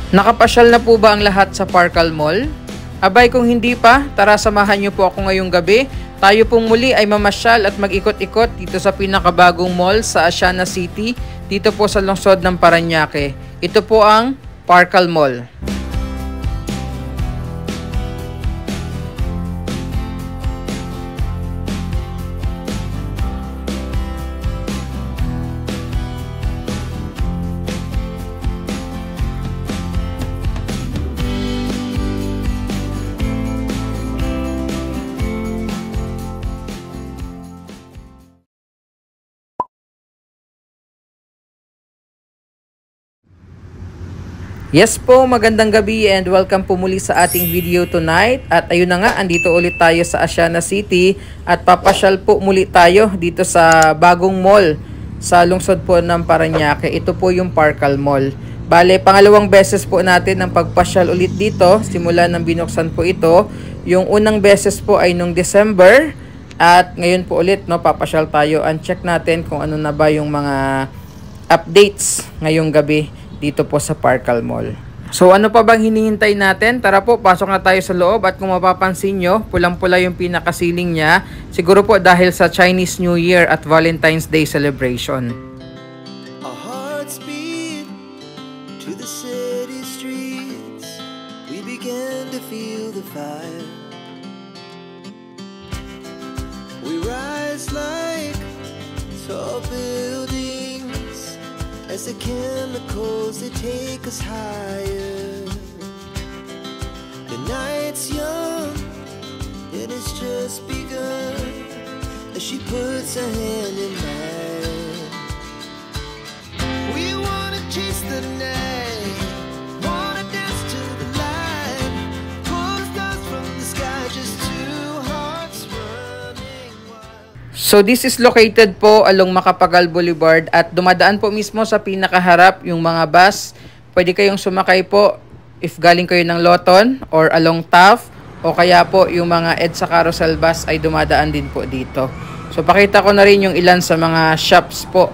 Nakapasyal na po ba ang lahat sa Parcal Mall? Abay kung hindi pa, tara samahan niyo po ako ngayong gabi. Tayo pong muli ay mamasyal at mag-ikot-ikot dito sa pinakabagong mall sa Asiana City, dito po sa lungsod ng Parañaque. Ito po ang Parcal Mall. Yes po, magandang gabi and welcome po muli sa ating video tonight. At ayun na nga, andito ulit tayo sa Asiana City at papasyal po muli tayo dito sa bagong mall sa lungsod po ng Parañaque. Ito po yung Parcal Mall. Bale, pangalawang beses po natin ang pagpasyal ulit dito simula nang binuksan po ito. Yung unang beses po ay nung December at ngayon po ulit papasyal tayo and check natin kung ano na ba yung mga updates ngayong gabi dito po sa Parcal Mall. So ano pa bang hinihintay natin? Tara po, pasok na tayo sa loob at kung mapapansin nyo, pulang-pula yung pinakasiling niya. Siguro po dahil sa Chinese New Year at Valentine's Day celebration. Our hearts beat to the city streets. We began to feel the fire. We rise like tall buildings as the chemicals, they take us higher. The night's young, and it's just begun, as she puts her hand in mine. We wanna chase the night, wanna dance to the light, pull the stars from the sky, just two hearts running wild. So this is located po along Macapagal Boulevard at dumadaan po mismo sa pinakaharap yung mga bus. Pwede kayong sumakay po if galing kayo ng Loton or along Taft o kaya po yung mga EDSA carousel bus ay dumadaan din po dito. So pakita ko na rin yung ilan sa mga shops po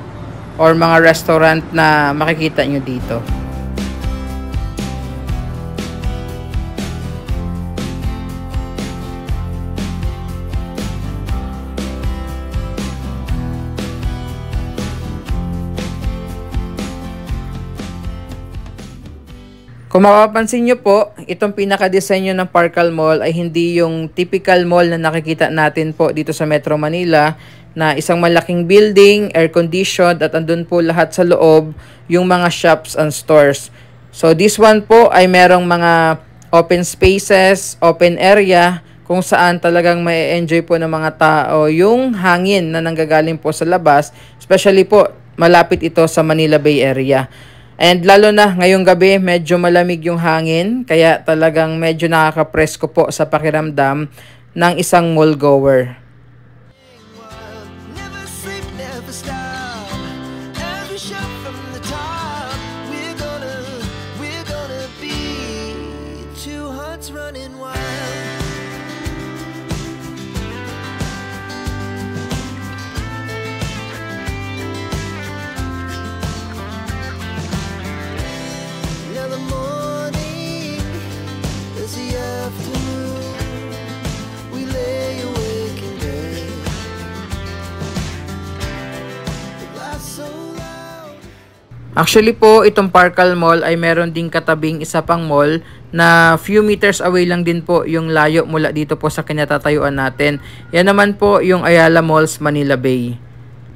or mga restaurant na makikita nyo dito. Kung mapapansin nyo po, itong pinaka-disenyo ng Parcal Mall ay hindi yung typical mall na nakikita natin po dito sa Metro Manila na isang malaking building, air-conditioned at andun po lahat sa loob yung mga shops and stores. So this one po ay merong mga open spaces, open area kung saan talagang may enjoy po ng mga tao yung hangin na nanggagaling po sa labas, especially po malapit ito sa Manila Bay Area. And lalo na ngayong gabi, medyo malamig yung hangin, kaya talagang medyo nakaka-presko po sa pakiramdam ng isang mall goer. Never sleep, never stop. Every shot from the top. We're gonna be two hearts running wild. Now the morning is the afternoon. We lay awake in bed. The laughs so loud. Actually po, itong Parcal Mall ay meron ding katabing isa pang mall na few meters away lang din po yung layo mula dito po sa kinatatayuan natin. Yan naman po yung Ayala Malls, Manila Bay.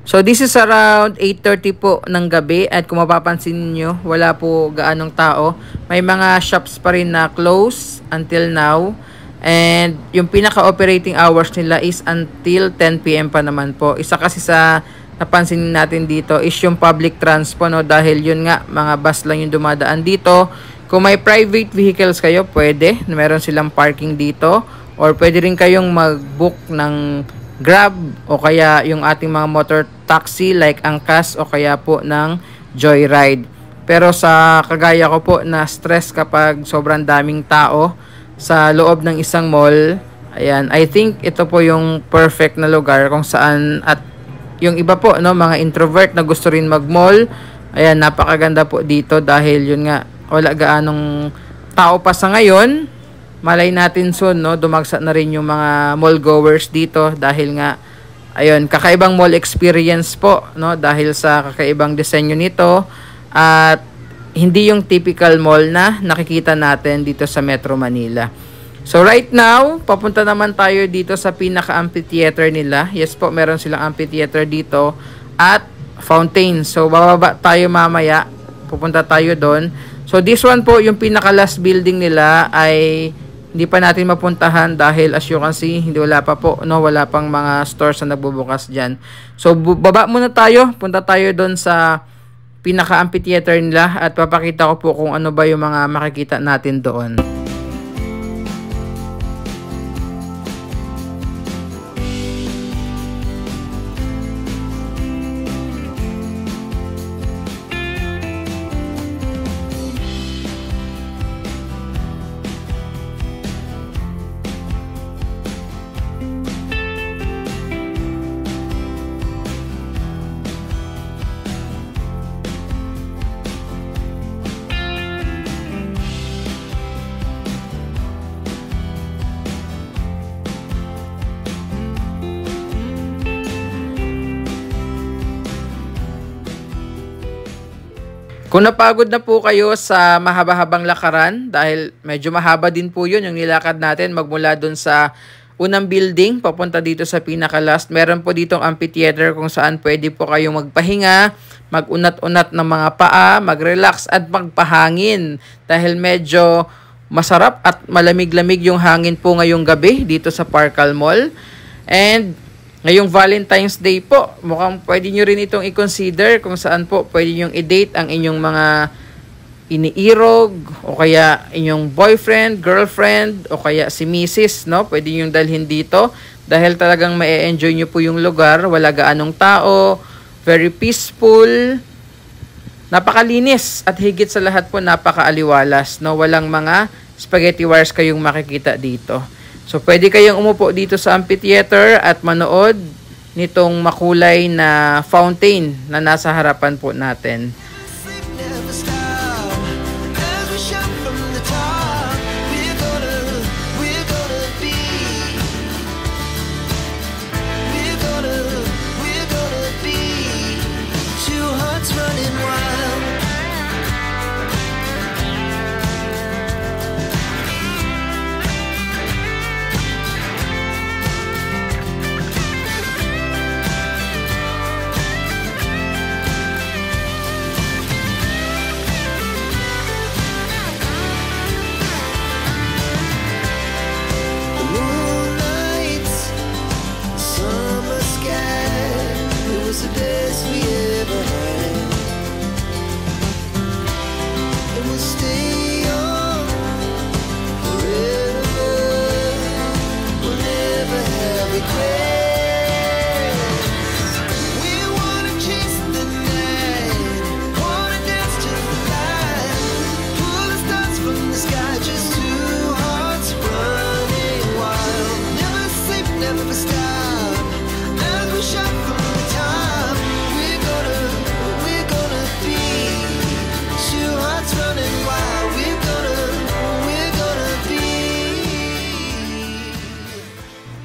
So this is around 8:30 po ng gabi at kung mapapansin niyo, wala po gaanong tao. May mga shops pa rin na close until now. And yung pinaka-operating hours nila is until 10 PM pa naman po. Isa kasi sa napansin natin dito is yung public transport, no? Dahil yun nga, mga bus lang yung dumadaan dito. Kung may private vehicles kayo, pwede. Meron silang parking dito. Or pwede rin kayong mag-book ng Grab o kaya yung ating mga motor taxi like Angkas o kaya po ng Joyride. Pero sa kagaya ko po na stress kapag sobrang daming tao sa loob ng isang mall, ayan, I think ito po yung perfect na lugar kung saan at yung iba po, no, mga introvert na gusto rin mag-mall, ayan, napakaganda po dito dahil yun nga, wala gaanong tao pa sa ngayon. Malay natin soon, no, dumagsa na rin yung mga mall goers dito dahil nga ayun, kakaibang mall experience po, no, dahil sa kakaibang disenyo nito at hindi yung typical mall na nakikita natin dito sa Metro Manila. So right now, papunta naman tayo dito sa pinaka-amphitheater nila. Yes po, meron silang amphitheater dito at fountain. So bababa tayo mamaya, pupunta tayo doon. So this one po, yung pinaka-last building nila ay hindi pa natin mapuntahan dahil as you can see, wala pa po, no, wala pang mga stores na nagbubukas diyan. So baba muna tayo, punta tayo doon sa pinaka-amphitheater nila at papakita ko po kung ano ba yung mga makikita natin doon. Kung napagod na po kayo sa mahaba-habang lakaran, dahil medyo mahaba din po yun yung nilakad natin magmula dun sa unang building papunta dito sa pinaka-last. Meron po ditong amphitheater kung saan pwede po kayong magpahinga, mag-unat-unat ng mga paa, mag-relax at magpahangin. Dahil medyo masarap at malamig-lamig yung hangin po ngayong gabi dito sa Parcal Mall. And ngayong Valentine's Day po, mukhang pwede nyo rin itong i-consider kung saan po pwede nyo i-date ang inyong mga iniirog o kaya inyong boyfriend, girlfriend o kaya si Mrs. No? Pwede nyo dalhin dito dahil talagang ma-enjoy nyo po yung lugar. Wala gaanong tao, very peaceful, napakalinis at higit sa lahat po napakaaliwalas. No? Walang mga spaghetti wires kayong makikita dito. So, pwede kayong umupo dito sa amphitheater at manood nitong makulay na fountain na nasa harapan po natin.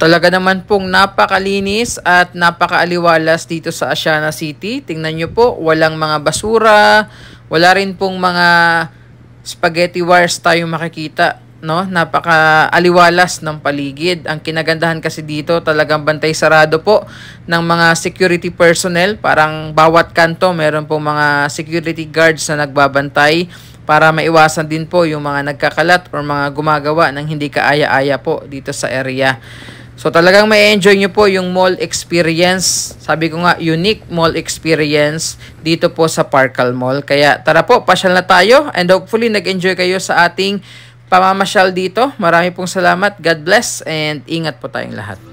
Talaga naman pong napakalinis at napakaaliwalas dito sa Asiana City. Tingnan nyo po, walang mga basura, wala rin pong mga spaghetti wires tayong makikita. No? Napakaaliwalas ng paligid. Ang kinagandahan kasi dito, talagang bantay sarado po ng mga security personnel. Parang bawat kanto, meron pong mga security guards na nagbabantay para maiwasan din po yung mga nagkakalat or mga gumagawa ng hindi kaaya-aya po dito sa area. So talagang may enjoy nyo po yung mall experience. Sabi ko nga, unique mall experience dito po sa Parcal Mall. Kaya tara po, pasyal na tayo and hopefully nag-enjoy kayo sa ating pamamasyal dito. Marami pong salamat. God bless and ingat po tayong lahat.